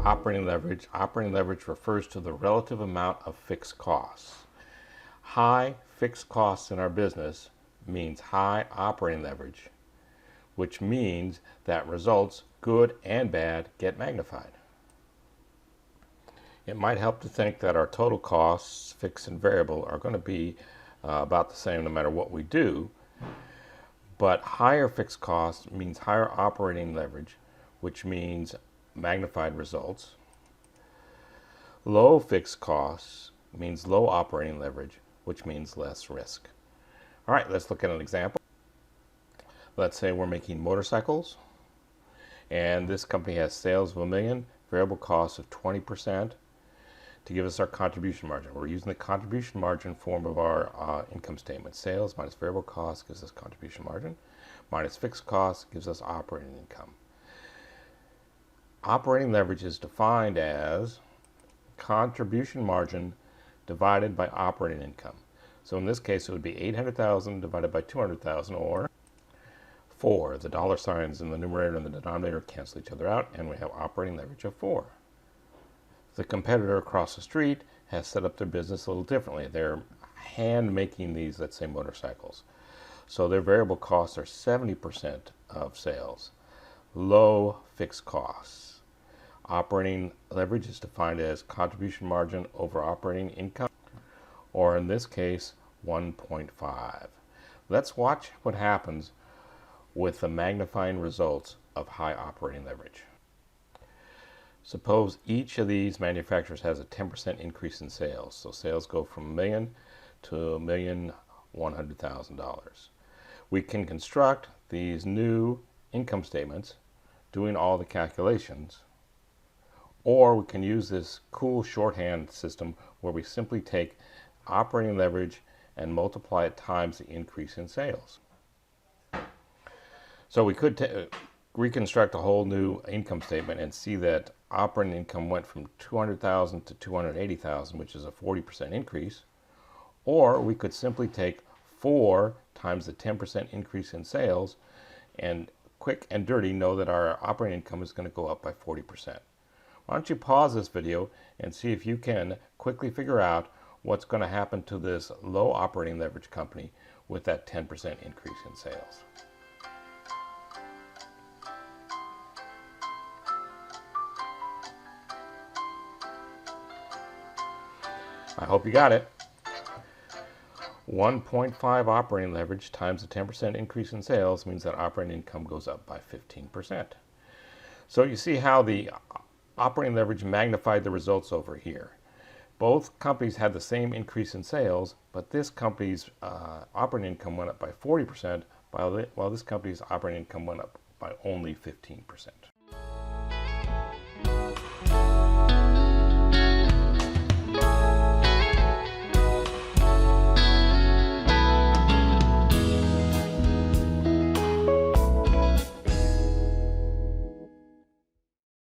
operating leverage. Operating leverage refers to the relative amount of fixed costs. High fixed costs in our business means high operating leverage, which means that results, good and bad, get magnified. It might help to think that our total costs, fixed and variable, are going to be about the same no matter what we do, but higher fixed costs means higher operating leverage, which means magnified results. Low fixed costs means low operating leverage, which means less risk. All right, let's look at an example. Let's say we're making motorcycles, and this company has sales of $1 million, variable costs of 20% to give us our contribution margin. We're using the contribution margin form of our income statement. Sales minus variable costs gives us contribution margin, minus fixed costs gives us operating income. Operating leverage is defined as contribution margin divided by operating income. So in this case, it would be 800,000 divided by 200,000, or 4. The dollar signs in the numerator and the denominator cancel each other out, and we have operating leverage of 4. The competitor across the street has set up their business a little differently. They're hand making these, let's say, motorcycles. So their variable costs are 70% of sales. Low fixed costs. Operating leverage is defined as contribution margin over operating income, or in this case, 1.5. Let's watch what happens with the magnifying results of high operating leverage. Suppose each of these manufacturers has a 10% increase in sales. So sales go from $1 million to $1,100,000. We can construct these new income statements doing all the calculations, or we can use this cool shorthand system where we simply take operating leverage and multiply it times the increase in sales. So we could reconstruct a whole new income statement and see that operating income went from $200,000 to $280,000, which is a 40% increase. Or we could simply take 4 times the 10% increase in sales and quick and dirty know that our operating income is going to go up by 40%. Why don't you pause this video and see if you can quickly figure out what's going to happen to this low operating leverage company with that 10% increase in sales. I hope you got it. 1.5 operating leverage times the 10% increase in sales means that operating income goes up by 15%. So you see how the operating leverage magnified the results over here. Both companies had the same increase in sales, but this company's operating income went up by 40%, while this company's operating income went up by only 15%.